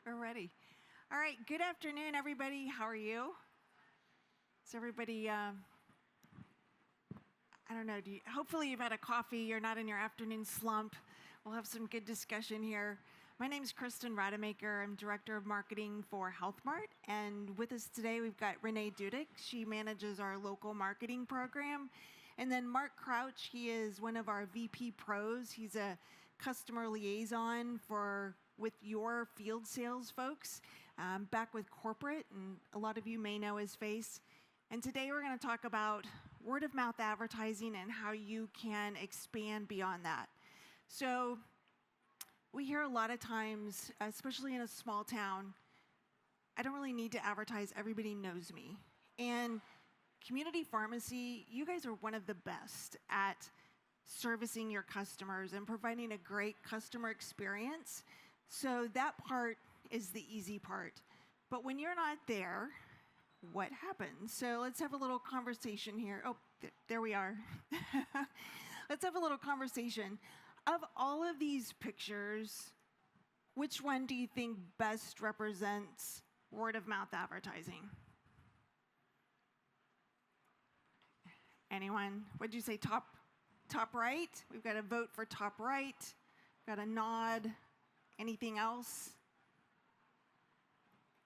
We're ready. All right, good afternoon, everybody. How are you? Is everybody, I don't know, hopefully you've had a coffee, you're not in your afternoon slump. We'll have some good discussion here. My name is Kristen Rademacher. I'm Director of Marketing for HealthMart, and with us today we've got Renee Dudick. She manages our local marketing program. And then Mark Crouch, he is one of our VP pros. He's a customer liaison with your field sales folks, back with corporate, and a lot of you may know his face. And today we're going to talk about word of mouth advertising and how you can expand beyond that. So we hear a lot of times, especially in a small town, I don't really need to advertise, everybody knows me. And community pharmacy, you guys are one of the best at servicing your customers and providing a great customer experience. So that part is the easy part. But when you're not there, what happens? So let's have a little conversation here. Oh, there we are. Let's have a little conversation. Of all of these pictures, which one do you think best represents word of mouth advertising? Anyone? What'd you say, top right? We've got a vote for top right. Got a nod. Anything else?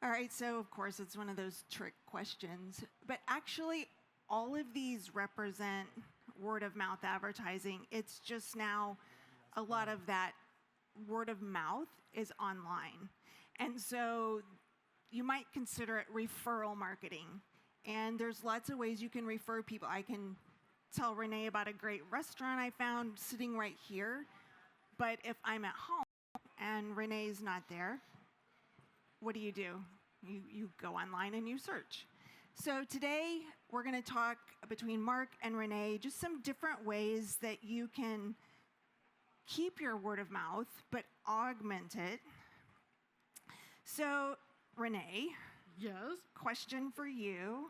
All right, so of course it's one of those trick questions, but actually all of these represent word of mouth advertising. It's just now a lot of that word of mouth is online. And so you might consider it referral marketing. And there's lots of ways you can refer people. I can tell Renee about a great restaurant I found sitting right here, but if I'm at home and Renee's not there, what do? You go online and you search. So today we're going to talk between Mark and Renee, just some different ways that you can keep your word of mouth, but augment it. So Renee, yes, question for you.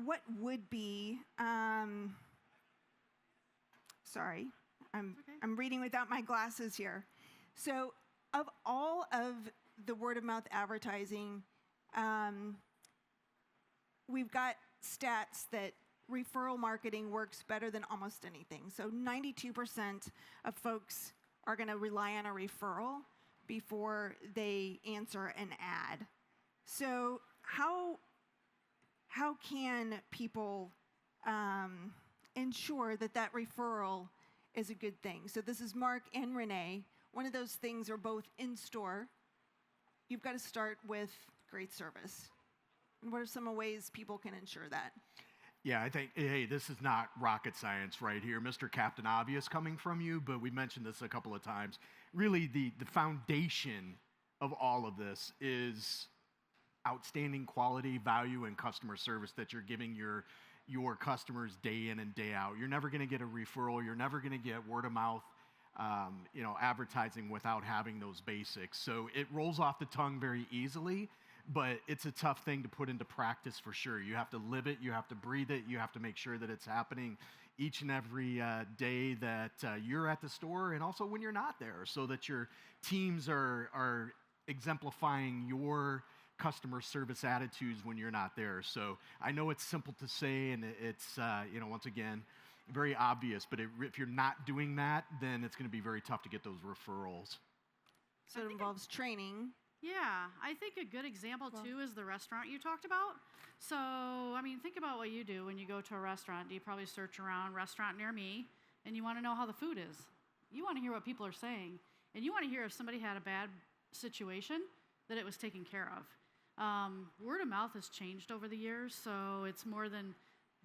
What would be, sorry, I'm reading without my glasses here. So of all of the word of mouth advertising, we've got stats that referral marketing works better than almost anything. So 92% of folks are going to rely on a referral before they answer an ad. So how can people ensure that referral is a good thing? So this is Mark and Renee. One of those things are both in store. You've got to start with great service. And what are some ways people can ensure that? Yeah, I think, hey, this is not rocket science right here. Mr. Captain Obvious coming from you, but we mentioned this a couple of times. Really, the foundation of all of this is outstanding quality, value, and customer service that you're giving your customers day in and day out. You're never going to get a referral. You're never going to get word of mouth advertising without having those basics. So it rolls off the tongue very easily, but it's a tough thing to put into practice for sure. You have to live it, you have to breathe it, you have to make sure that it's happening each and every day that you're at the store, and also when you're not there, so that your teams are exemplifying your customer service attitudes when you're not there. So I know it's simple to say, and it's once again, very obvious, but if you're not doing that, then it's going to be very tough to get those referrals. So it involves training. Yeah, I think a good example, too, is the restaurant you talked about. So, I mean, think about what you do when you go to a restaurant. You probably search around restaurant near me, and you want to know how the food is. You want to hear what people are saying, and you want to hear if somebody had a bad situation, that it was taken care of. Word of mouth has changed over the years, so it's more than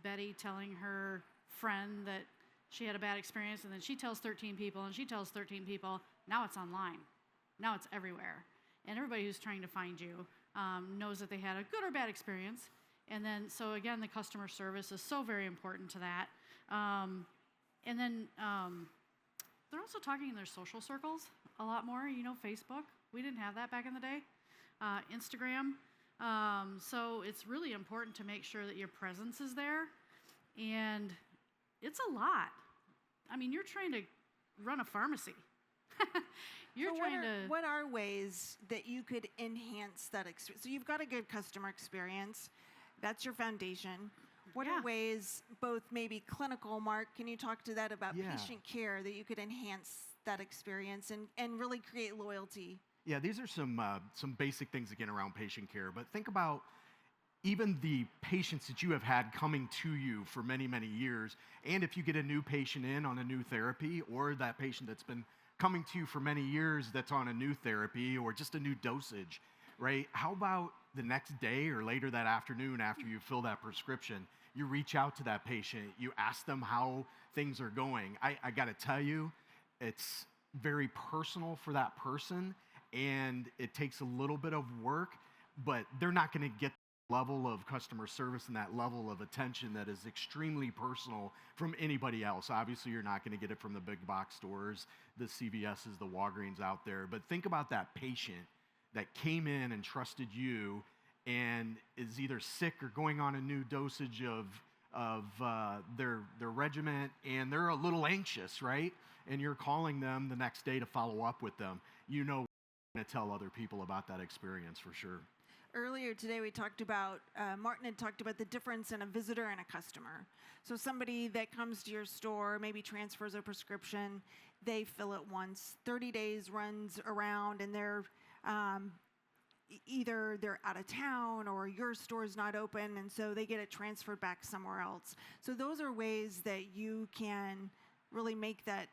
Betty telling her friend that she had a bad experience, and then she tells 13 people, and she tells 13 people. Now it's online. Now it's everywhere. And everybody who's trying to find you knows that they had a good or bad experience. And then, so again, the customer service is so very important to that. And then they're also talking in their social circles a lot more. You know, Facebook. We didn't have that back in the day. Instagram. So it's really important to make sure that your presence is there. And it's a lot. I mean, you're trying to run a pharmacy. You're So trying to. what are ways that you could enhance that experience? So you've got a good customer experience. That's your foundation. What Yeah. are ways, both maybe clinical, Mark, can you talk to that about Yeah. patient care, that you could enhance that experience and really create loyalty? Yeah, these are some basic things again around patient care. But think about even the patients that you have had coming to you for many, many years, and if you get a new patient in on a new therapy, or that patient that's been coming to you for many years that's on a new therapy or just a new dosage, right? How about the next day or later that afternoon after you fill that prescription, you reach out to that patient, you ask them how things are going. I got to tell you, it's very personal for that person, and it takes a little bit of work, but they're not going to get level of customer service and that level of attention that is extremely personal from anybody else. Obviously, you're not going to get it from the big box stores, the CVS's, the Walgreens out there. But think about that patient that came in and trusted you and is either sick or going on a new dosage of their regiment, and they're a little anxious, right? And you're calling them the next day to follow up with them. You know, we're going to tell other people about that experience for sure. Earlier today, we talked about, Martin had talked about the difference in a visitor and a customer. So somebody that comes to your store, maybe transfers a prescription, they fill it once, 30 days runs around, and they're either they're out of town or your store's not open, and so they get it transferred back somewhere else. So those are ways that you can really make that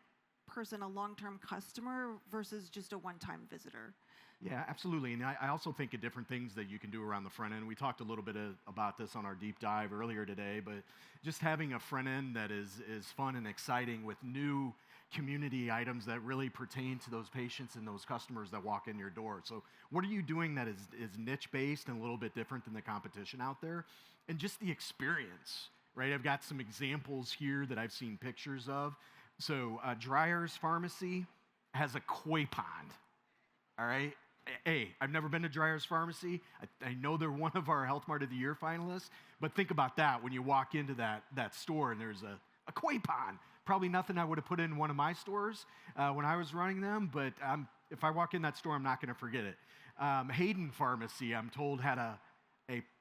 person a long-term customer versus just a one-time visitor. Yeah, absolutely. And I also think of different things that you can do around the front end. We talked a little bit about this on our deep dive earlier today, but just having a front end that is fun and exciting with new community items that really pertain to those patients and those customers that walk in your door. So what are you doing that is niche-based and a little bit different than the competition out there? And just the experience, right? I've got some examples here that I've seen pictures of. So Dreyer's Pharmacy has a koi pond, all right? Hey, I've never been to Dreyer's Pharmacy. I know they're one of our Health Mart of the Year finalists, but think about that when you walk into that store and there's a koi pond. Probably nothing I would have put in one of my stores when I was running them, but if I walk in that store, I'm not going to forget it. Hayden Pharmacy, I'm told, had a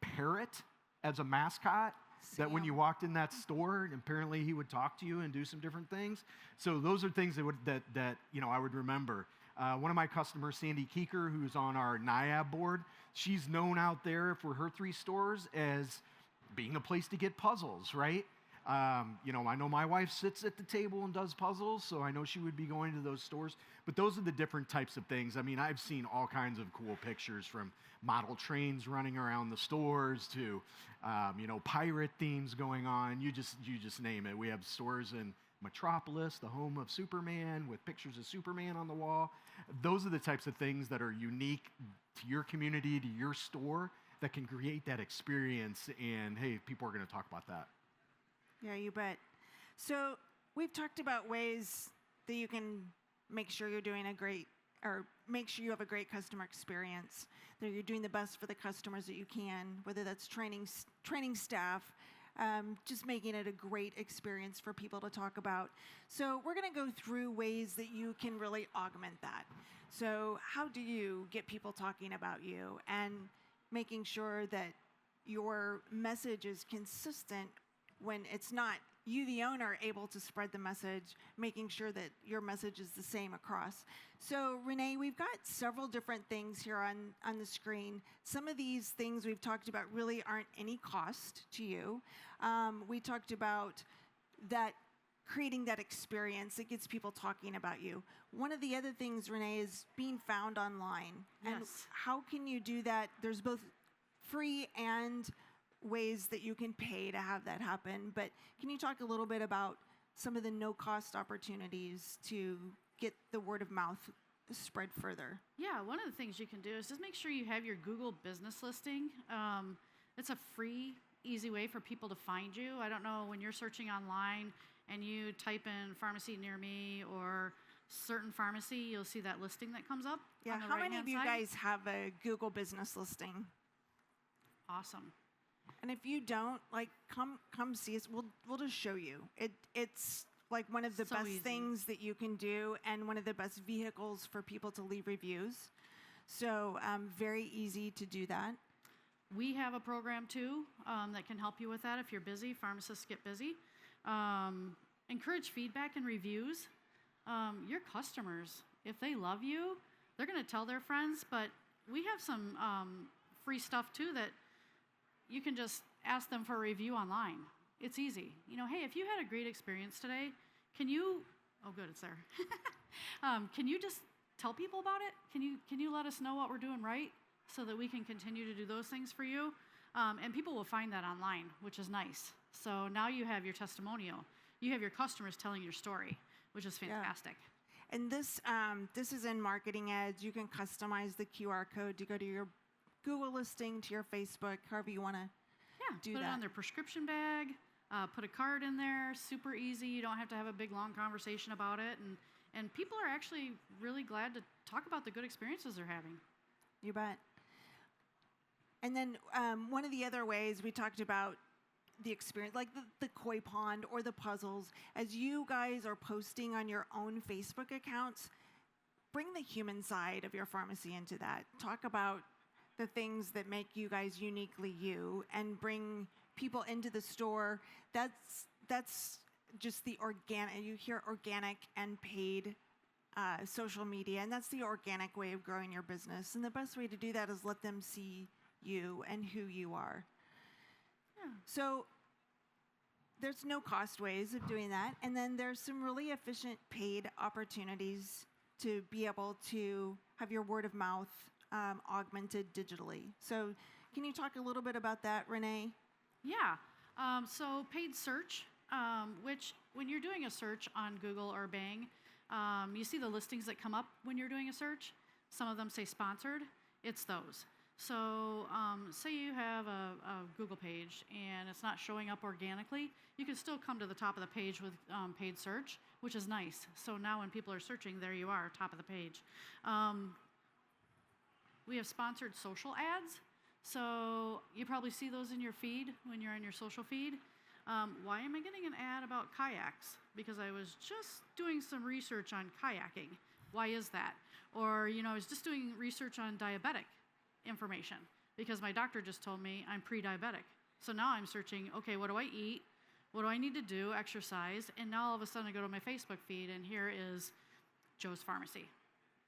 parrot as a mascot. That when you walked in that store, apparently he would talk to you and do some different things. So those are things that I would remember. One of my customers, Sandy Keeker, who's on our NIAB board, she's known out there for her 3 stores as being a place to get puzzles, right? I know my wife sits at the table and does puzzles, so I know she would be going to those stores. But those are the different types of things. I mean, I've seen all kinds of cool pictures from model trains running around the stores to, pirate themes going on. You just name it. We have stores in Metropolis, the home of Superman, with pictures of Superman on the wall. Those are the types of things that are unique to your community, to your store, that can create that experience. And hey, people are going to talk about that. Yeah, you bet. So we've talked about ways that you can make sure you're doing make sure you have a great customer experience, that you're doing the best for the customers that you can, whether that's training staff, just making it a great experience for people to talk about. So we're going to go through ways that you can really augment that. So how do you get people talking about you and making sure that your message is consistent when it's not you, the owner, able to spread the message, making sure that your message is the same across. So Renee, we've got several different things here on the screen. Some of these things we've talked about really aren't any cost to you. We talked about that creating that experience that gets people talking about you. One of the other things, Renee, is being found online. Yes. And how can you do that? There's both free and ways that you can pay to have that happen. But can you talk a little bit about some of the no-cost opportunities to get the word of mouth spread further? Yeah, one of the things you can do is just make sure you have your Google business listing. It's a free, easy way for people to find you. I don't know, when you're searching online and you type in pharmacy near me or certain pharmacy, you'll see that listing that comes up. Yeah, on the how many right-hand of you side. guys have a Google business listing? Awesome. And if you don't, come see us. We'll just show you. It's like one of the So best easy. things that you can do and one of the best vehicles for people to leave reviews. So very easy to do that. We have a program too that can help you with that if you're busy. Pharmacists get busy. Encourage feedback and reviews. Your customers, if they love you, they're going to tell their friends, but we have some free stuff too that you can just ask them for a review online. It's easy. Hey, if you had a great experience today, can you, oh good, it's there. Can you just tell people about it? Can you let us know what we're doing right so that we can continue to do those things for you? And people will find that online, which is nice. So now you have your testimonial. You have your customers telling your story, which is fantastic. Yeah. And this is in Marketing Edge. You can customize the QR code to go to your Google listing, to your Facebook, however you want to do put that. it on their prescription bag, put a card in there, super easy. You don't have to have a big, long conversation about it. And people are actually really glad to talk about the good experiences they're having. You bet. And then one of the other ways we talked about the experience, like the koi pond or the puzzles, as you guys are posting on your own Facebook accounts, bring the human side of your pharmacy into that. Talk about the things that make you guys uniquely you and bring people into the store. That's just the organic, you hear organic and paid social media, and that's the organic way of growing your business. And the best way to do that is let them see you and who you are. Yeah. So there's no cost ways of doing that. And then there's some really efficient paid opportunities to be able to have your word of mouth augmented digitally. So can you talk a little bit about that, Renee? Yeah. So paid search, which when you're doing a search on Google or Bing, you see the listings that come up when you're doing a search. Some of them say sponsored. It's those. So say you have a Google page and it's not showing up organically, you can still come to the top of the page with paid search, which is nice. So now when people are searching, there you are, top of the page. We have sponsored social ads. So you probably see those in your feed when you're on your social feed. Why am I getting an ad about kayaks? Because I was just doing some research on kayaking. Why is that? Or, I was just doing research on diabetic information because my doctor just told me I'm pre-diabetic. So now I'm searching, okay, what do I eat? What do I need to do? Exercise. And now all of a sudden I go to my Facebook feed and here is Joe's Pharmacy.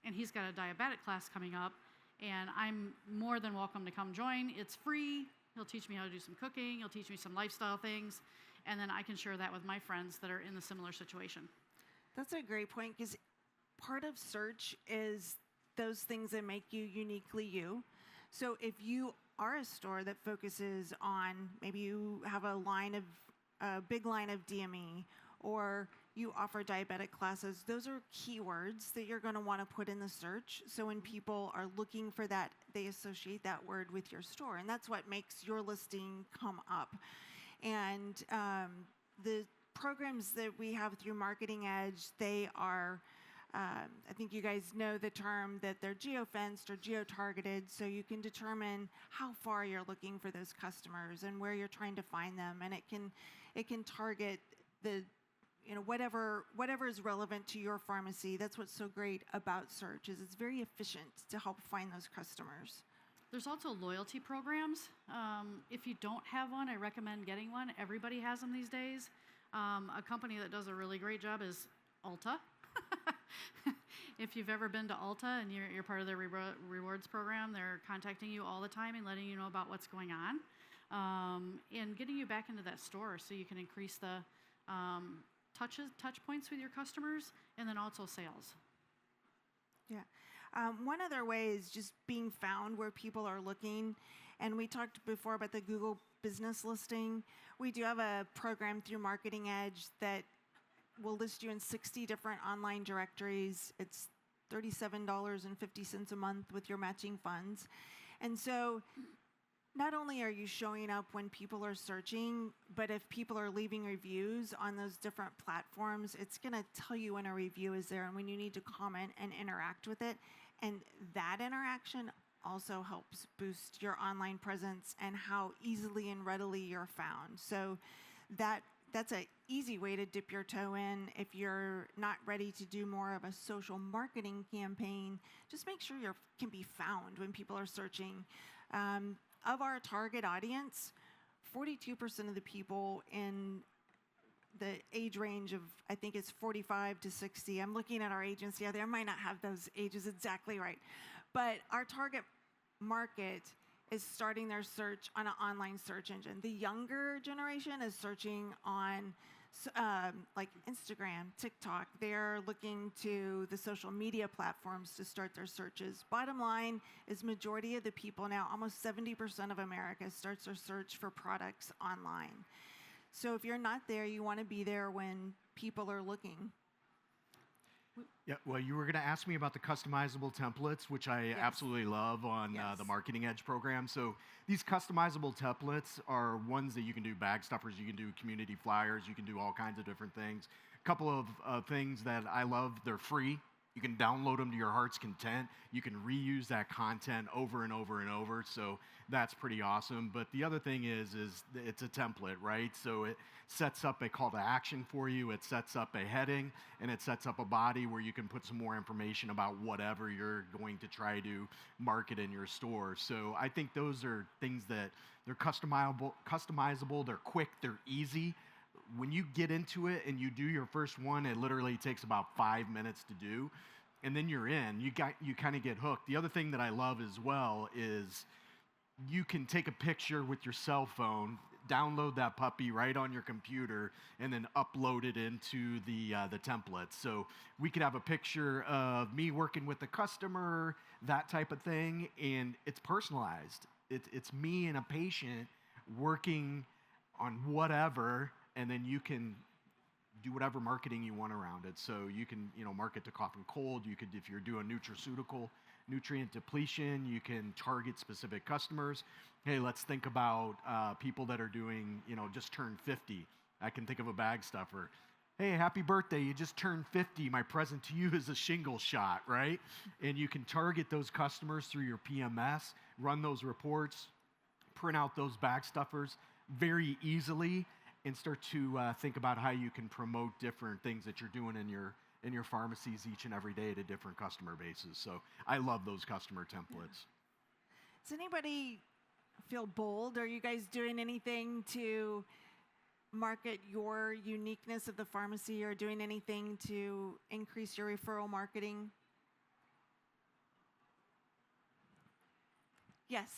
And he's got a diabetic class coming up and I'm more than welcome to come join. It's free. He'll teach me how to do some cooking. He'll teach me some lifestyle things. And then I can share that with my friends that are in a similar situation. That's a great point because part of search is those things that make you uniquely you. So if you are a store that focuses on, maybe you have a big line of DME, or you offer diabetic classes, those are keywords that you're going to want to put in the search. So when people are looking for that, they associate that word with your store. And that's what makes your listing come up. And the programs that we have through Marketing Edge, they are, I think you guys know the term that they're geo-fenced or geo-targeted, so you can determine how far you're looking for those customers and where you're trying to find them, and it can target the whatever is relevant to your pharmacy. That's what's so great about search is it's very efficient to help find those customers. There's also loyalty programs. If you don't have one, I recommend getting one. Everybody has them these days. A company that does a really great job is Ulta. If you've ever been to Ulta and you're part of their rewards program, they're contacting you all the time and letting you know about what's going on, and getting you back into that store so you can increase the touch points with your customers, and then also sales. Yeah. One other way is just being found where people are looking. And we talked before about the Google business listing. We do have a program through Marketing Edge that will list you in 60 different online directories. It's $37.50 a month with your matching funds. And so not only are you showing up when people are searching, but if people are leaving reviews on those different platforms, it's going to tell you when a review is there and when you need to comment and interact with it. And that interaction also helps boost your online presence and how easily and readily you're found. So that that's an easy way to dip your toe in. If you're not ready to do more of a social marketing campaign, just make sure you can be found when people are searching. Of our target audience, 42% of the people in the age range of, I think it's 45 to 60. I'm looking at our agency out there. I might not have those ages exactly right. But our target market is starting their search on an online search engine. The younger generation is searching on like Instagram, TikTok. They're looking to the social media platforms to start their searches. Bottom line is majority of the people now, almost 70% of America starts their search for products online. So if you're not there, you want to be there when people are looking. Yeah, well, you were going to ask me about the customizable templates, which I absolutely love on the Marketing Edge program. So these customizable templates are ones that you can do bag stuffers, you can do community flyers, you can do all kinds of different things. A couple of things that I love, they're free. You can download them to your heart's content. You can reuse that content over and over and over. So that's pretty awesome. But the other thing is it's a template, right? So it sets up a call to action for you. It sets up a heading, and it sets up a body where you can put some more information about whatever you're going to try to market in your store. So I think those are things that they're customizable, they're quick, they're easy. When you get into it and you do your first one, it literally takes about 5 minutes to do, and then you're in. You kind of get hooked. The other thing that I love as well is you can take a picture with your cell phone, download that puppy right on your computer, and then upload it into the template. So we could have a picture of me working with the customer, that type of thing, and it's personalized. It's me and a patient working on whatever, and then you can do whatever marketing you want around it. So you can, market to cough and cold. You could, if you're doing nutraceutical, nutrient depletion, you can target specific customers. Hey, let's think about people that are doing, just turned 50. I can think of a bag stuffer. Hey, happy birthday, you just turned 50. My present to you is a shingle shot, right? And you can target those customers through your PMS, run those reports, print out those bag stuffers very easily, and start to think about how you can promote different things that you're doing in your pharmacies each and every day to different customer bases. So I love those customer templates. Does anybody feel bold? Are you guys doing anything to market your uniqueness of the pharmacy, or doing anything to increase your referral marketing? Yes.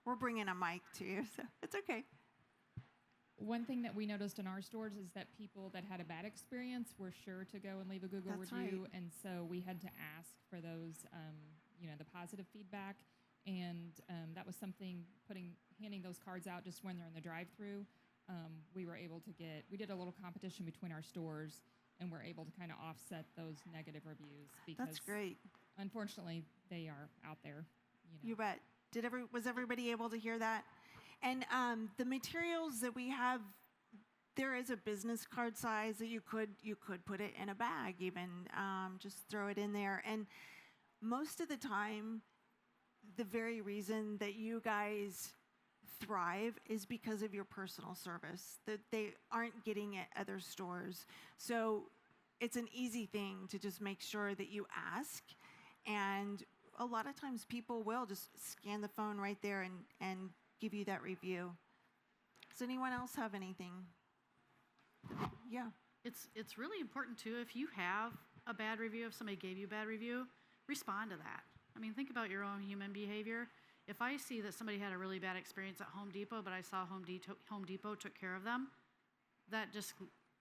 We're bringing a mic to you, so it's okay. One thing that we noticed in our stores is that people that had a bad experience were sure to go and leave a Google review, right. And so we had to ask for those, the positive feedback, and that was something, handing those cards out just when they're in the drive-through. We did a little competition between our stores, and we're able to kind of offset those negative reviews because That's great. Unfortunately, they are out there. You bet. Was everybody able to hear that? And the materials that we have, there is a business card size that you could put it in a bag, even just throw it in there. And most of the time, the very reason that you guys thrive is because of your personal service that they aren't getting at other stores. So it's an easy thing to just make sure that you ask, and a lot of times people will just scan the phone right there and give you that review. Does anyone else have anything? Yeah. It's really important too, if you have a bad review, if somebody gave you a bad review, respond to that. I mean, think about your own human behavior. If I see that somebody had a really bad experience at Home Depot, but I saw Home Depot took care of them, that just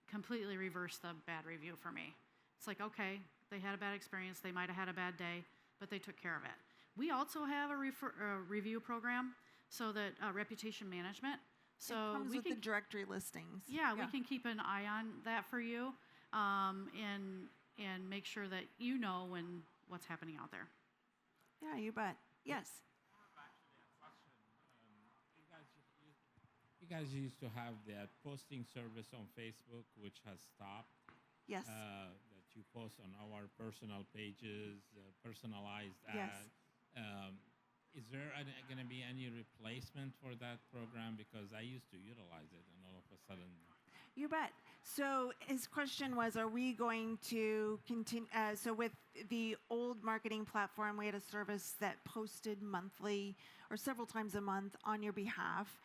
completely reversed the bad review for me. It's like, okay, they had a bad experience, they might have had a bad day, but they took care of it. We also have a review program, so that reputation management. So it comes we with can the directory listings. Yeah, we can keep an eye on that for you, and make sure that you know what's happening out there. Yeah, you bet. Yes. You guys used to have that posting service on Facebook, which has stopped. Yes. That you post on our personal pages, personalized Yes. ad. Is there going to be any replacement for that program? Because I used to utilize it, and all of a sudden, You bet. So his question was, are we going to continue? So with the old marketing platform, we had a service that posted monthly or several times a month on your behalf.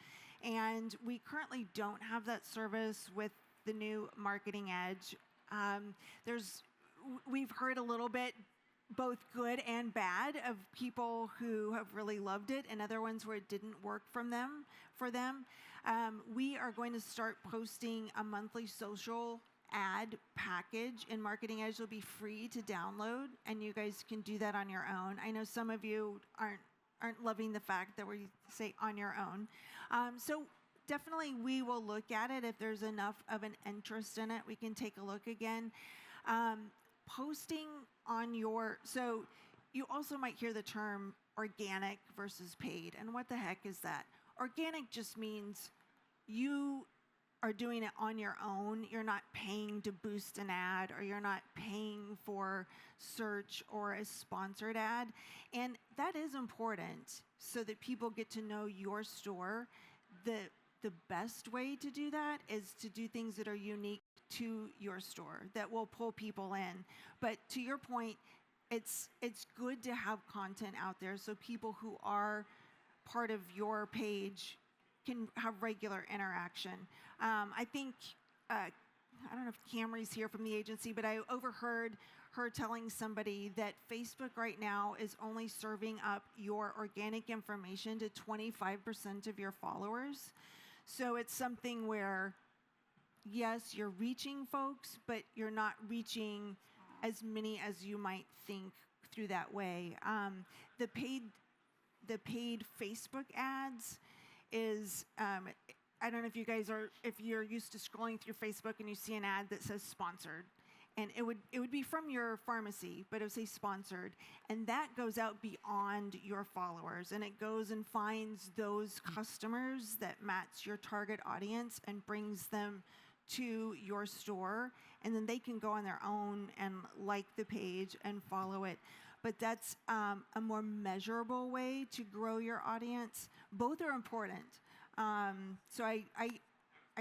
And we currently don't have that service with the new Marketing Edge. We've heard a little bit, both good and bad, of people who have really loved it and other ones where it didn't work for them. We are going to start posting a monthly social ad package, and Marketing Edge will be free to download, and you guys can do that on your own. I know some of you aren't loving the fact that we say on your own. So definitely we will look at it. If there's enough of an interest in it, we can take a look again. Posting on so you also might hear the term organic versus paid. And what the heck is that? Organic just means you are doing it on your own. You're not paying to boost an ad, or you're not paying for search or a sponsored ad. And that is important so that people get to know your store. The best way to do that is to do things that are unique to your store, that will pull people in. But to your point, it's good to have content out there so people who are part of your page can have regular interaction. I think, I don't know if Camry's here from the agency, but I overheard her telling somebody that Facebook right now is only serving up your organic information to 25% of your followers. So it's something where, yes, you're reaching folks, but you're not reaching as many as you might think through that way. The paid Facebook ads is, I don't know if you guys if you're used to scrolling through Facebook and you see an ad that says sponsored, and it would be from your pharmacy, but it would say sponsored, and that goes out beyond your followers, and it goes and finds those customers that match your target audience and brings them to your store, and then they can go on their own and like the page and follow it. But that's a more measurable way to grow your audience. Both are important. So I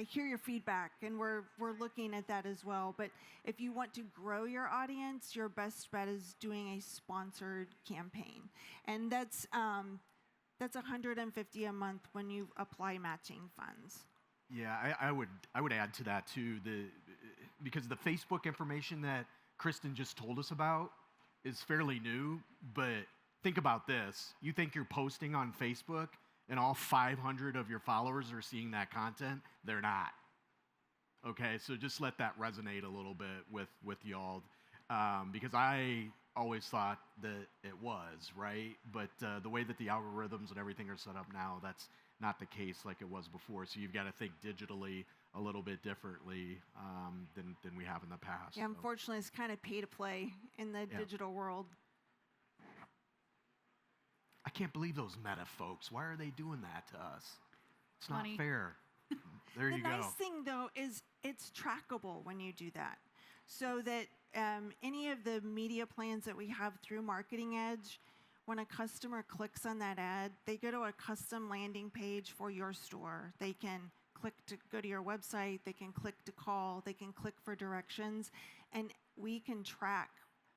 hear your feedback, and we're looking at that as well. But if you want to grow your audience, your best bet is doing a sponsored campaign, and that's $150 a month when you apply matching funds. Yeah, I would add to that too, because the Facebook information that Kristen just told us about is fairly new. But think about this: you think you're posting on Facebook, and all 500 of your followers are seeing that content? They're not. Okay, so just let that resonate a little bit with y'all, because I always thought that it was, right? But the way that the algorithms and everything are set up now, that's not the case like it was before. So you've got to think digitally a little bit differently than we have in the past. Yeah, unfortunately, it's kind of pay to play in the digital world. I can't believe those Meta folks. Why are they doing that to us? It's not Money. fair. There you go. The nice thing, though, is it's trackable when you do that. So that any of the media plans that we have through Marketing Edge, when a customer clicks on that ad, they go to a custom landing page for your store. They can click to go to your website. They can click to call. They can click for directions. And we can track,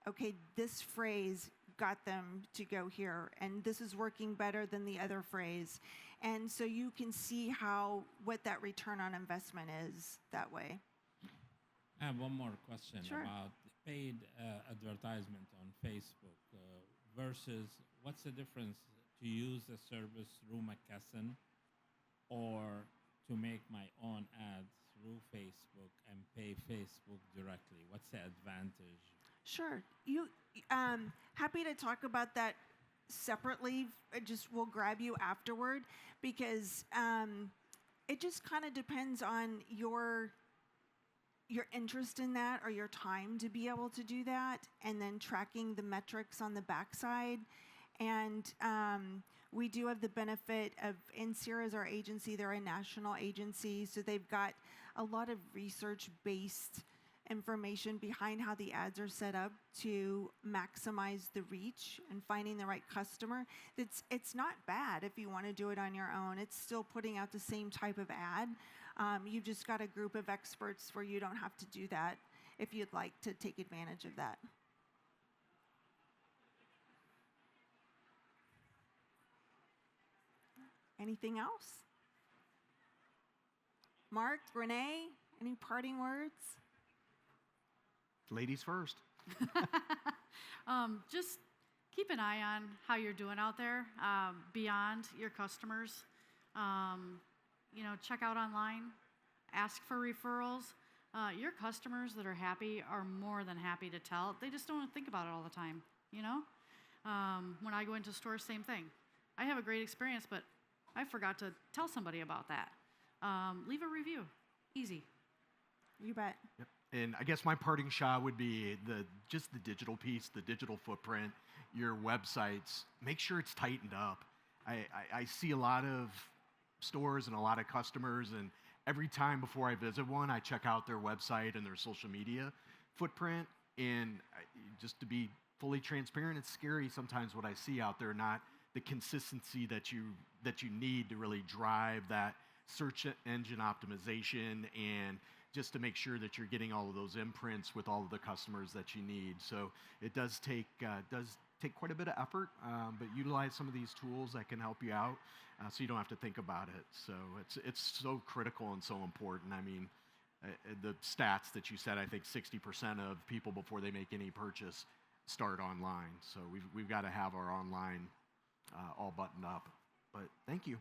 okay, this phrase got them to go here, and this is working better than the other phrase. And so you can see what that return on investment is that way. I have one more question Sure. about paid advertisement on Facebook versus what's the difference to use the service through McKesson or to make my own ads through Facebook and pay Facebook directly? What's the advantage? Sure. Happy to talk about that separately. We'll grab you afterward, because it just kind of depends on your interest in that, or your time to be able to do that, and then tracking the metrics on the backside. And we do have the benefit of NCR as our agency. They're a national agency, so they've got a lot of research-based information behind how the ads are set up to maximize the reach and finding the right customer. It's not bad if you want to do it on your own. It's still putting out the same type of ad. You've just got a group of experts where you don't have to do that if you'd like to take advantage of that. Anything else? Mark, Renee, any parting words? Ladies first. Just keep an eye on how you're doing out there beyond your customers. Check out online, ask for referrals. Your customers that are happy are more than happy to tell. They just don't think about it all the time, When I go into stores, same thing. I have a great experience, but I forgot to tell somebody about that. Leave a review. Easy. You bet. Yep. And I guess my parting shot would be just the digital piece, the digital footprint, your websites. Make sure it's tightened up. I see a lot of stores and a lot of customers, and every time before I visit one, I check out their website and their social media footprint. And just to be fully transparent, it's scary sometimes what I see out there, not the consistency that you need to really drive that search engine optimization and just to make sure that you're getting all of those imprints with all of the customers that you need. So it does take quite a bit of effort, but utilize some of these tools that can help you out, so you don't have to think about it. So it's so critical and so important. I mean, the stats that you said, I think 60% of people before they make any purchase start online. So we've got to have our online all buttoned up. But thank you.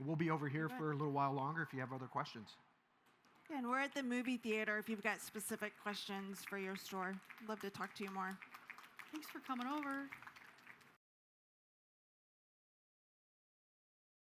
We'll be over here for a little while longer if you have other questions. Yeah, and we're at the movie theater if you've got specific questions for your store. Love to talk to you more. Thanks for coming over.